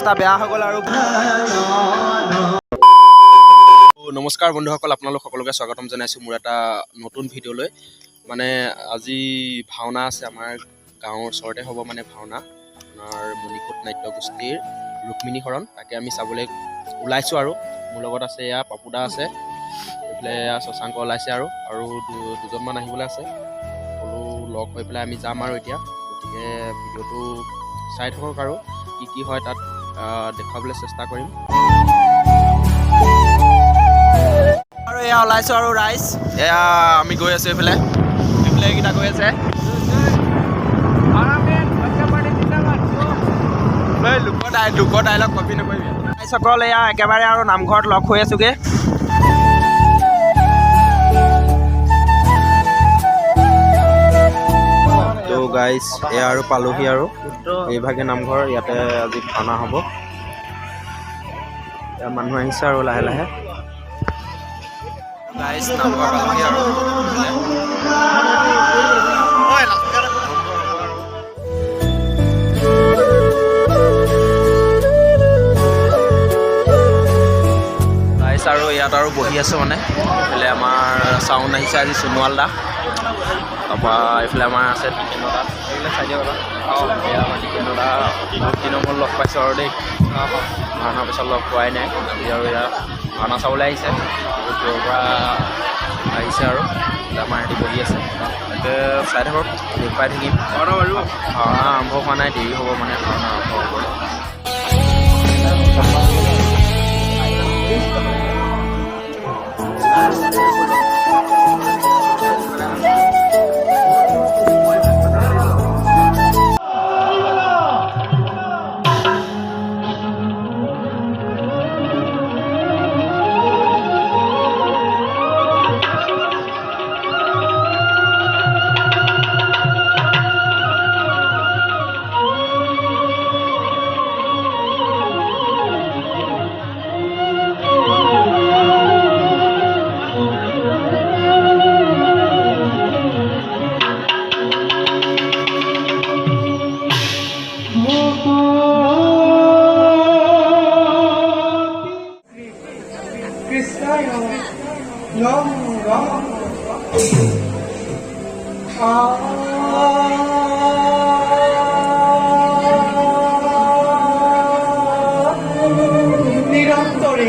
ৰাস্তা বেয়া হৈ গ'ল আৰু নমস্কাৰ বন্ধুসকল, আপোনালোক সকলোকে স্বাগতম জনাইছোঁ মোৰ এটা নতুন ভিডিঅ'লৈ। মানে আজি ভাওনা আছে আমাৰ গাঁৱৰ ওচৰতে হ'ব, মানে ভাওনা আপোনাৰ মণিকূট নাট্য গোষ্ঠীৰ ৰুক্মিণী হৰণ, তাকে আমি চাবলৈ ওলাইছোঁ। আৰু মোৰ লগত আছে এয়া পাপুদা আছে, এইফালে এয়া শশাংক ওলাইছে আৰু দুজনমান আহিবলৈ আছে। সকলো লগ হৈ পেলাই আমি যাম আৰু এতিয়া। গতিকে ভিডিঅ'টো চাই থাকক আৰু কি হয় তাত দেখুৱাবলৈ চেষ্টা কৰিম। আৰু এয়া ওলাইছোঁ আৰু ৰাইজ, এয়া আমি গৈ আছোঁ এইফালে এইকেইটা গৈ আছে। লোকৰ ডাইলগ কপি নকৰিবি। ৰাইজসকল এয়া একেবাৰে আৰু নামঘৰত লগ হৈ আছোঁগৈ। তো গাইজ এয়া আৰু পালোহি আৰু এইভাগে নামঘৰ, ইয়াতে আজি ভাওনা হ'ব। মানুহ আহিছে আৰু লাহে লাহে গাইজ নামঘৰ পালোহি আৰু গাইজ আৰু ইয়াত আৰু বহি আছোঁ। মানে এইফালে আমাৰ চাউণ্ড আহিছে আজি সোণোৱাল দা, তাৰপৰা এইফালে আমাৰ আছে টিকেন দা, এইফালে চাই দিয়ক এয়া আমাৰ টিকেন দা বহুত দিনৰ মূৰত লগ পাইছোঁ আৰু দেই। ভাওনাৰ পিছত লগ পোৱাই নাই, আজি আৰু এয়া ভাওনা চাবলৈ আহিছে, বহুত দূৰৰ পৰা আহিছে আৰু আমাৰ সিহঁতি বহি আছে। তাকে চাই থাকক, দেখুৱাই থাকিম। ভাওনা আৰম্ভ হোৱা নাই, দেৰি হ'ব, মানে ভাওনা আৰম্ভ হ'ব। নিরন্তরে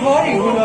হরি হল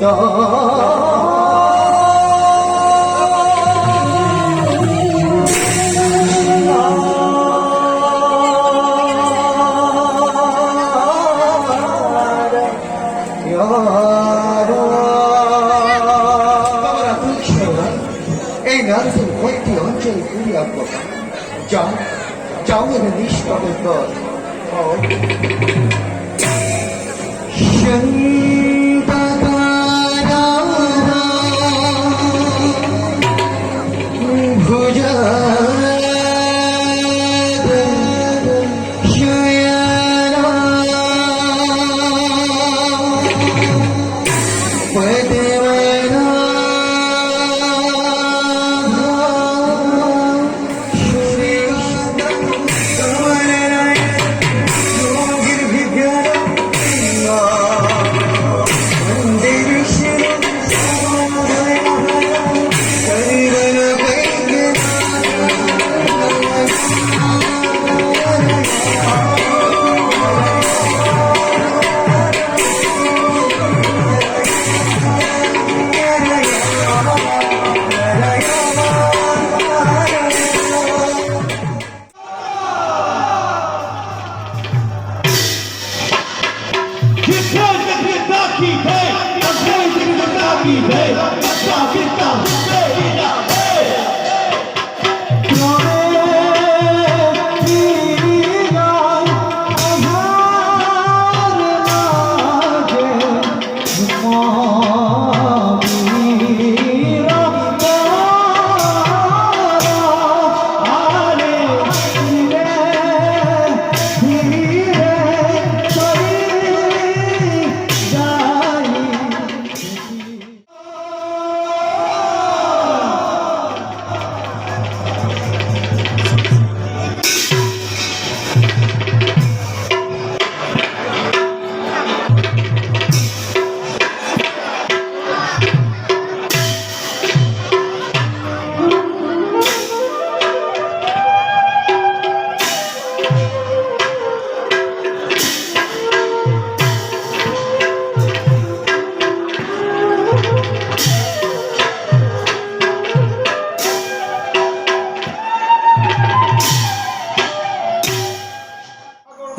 এই নারীদের মধ্যে অঞ্চল ঘুরিয়া পড়া যাও যাও এর নিষ্পাপের পর ভুজা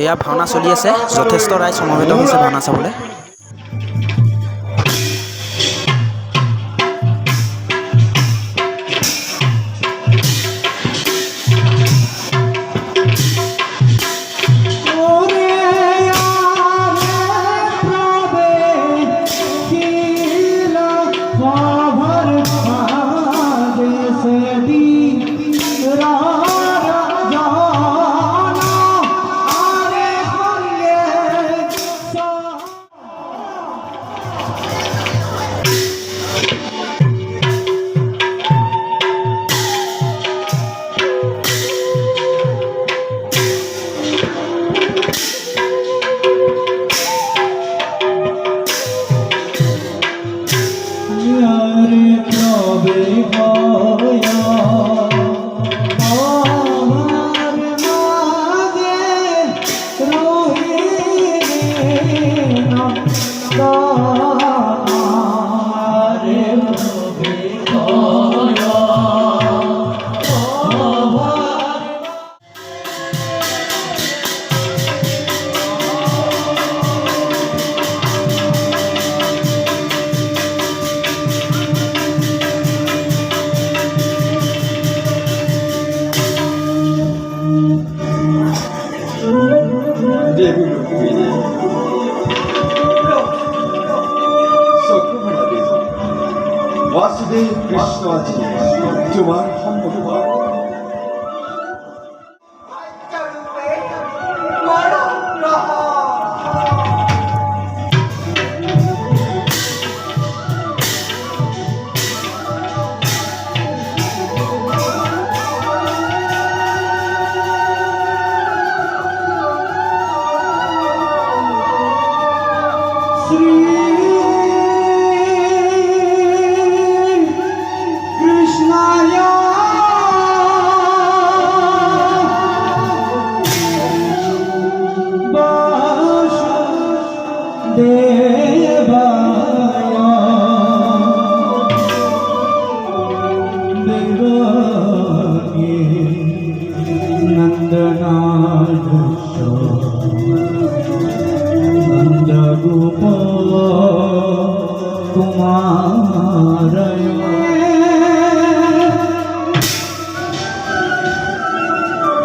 এয়া ভাওনা চলি আছে, যথেষ্ট ৰাইজ সমবেত হৈছে ভাওনা চাবলৈ। वासुदेव कृष्ण जी তোমার সম্মত Krishna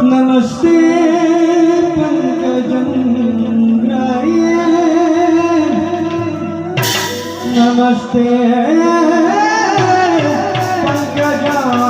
नमस्ते पंकजंगाय नमस्ते पंकजंगाय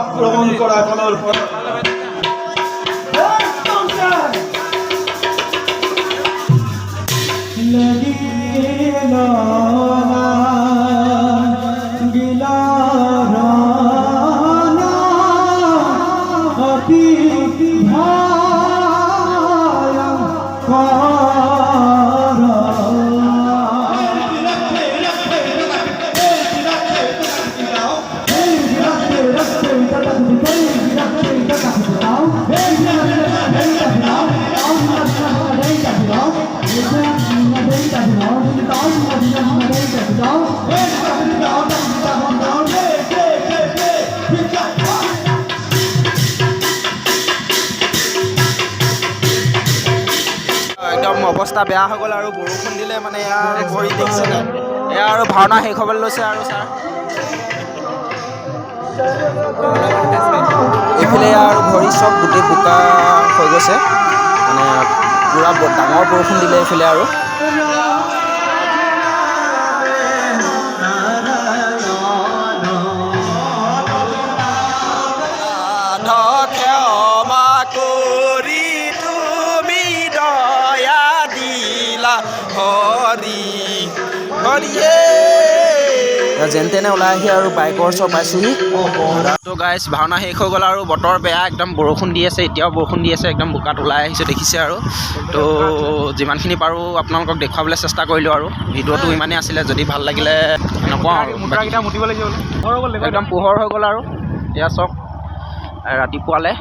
আক্রমণ করা করার পর একদম অৱস্থা বেয়া হৈ গ'ল আৰু বৰষুণ দিলে মানে এয়া ভৰি দেখিছেনে এয়া আৰু ভাওনা শেষ হ'বলৈ লৈছে আৰু ছাৰ এইফালে আৰু ভৰি চব গোটেই বোকা হৈ গৈছে মানে পূৰা ডাঙৰ বৰষুণ দিলে এইফালে আৰু যেন তেনে ওলাই আহি আৰু বাইকৰ ওচৰ পাইছোঁহি তো গাইজ ভাওনা শেষ হৈ গ'ল আৰু বতৰ বেয়া একদম বৰষুণ দি আছে এতিয়াও বৰষুণ দি আছে একদম বোকাত ওলাই আহিছে দেখিছে আৰু তো যিমানখিনি পাৰোঁ আপোনালোকক দেখুৱাবলৈ চেষ্টা কৰিলোঁ আৰু ভিডিঅ'টো ইমানেই আছিলে যদি ভাল লাগিলে নকওঁ আৰু একদম পোহৰ হৈ গ'ল আৰু এয়া চাওক ৰাতিপুৱালৈ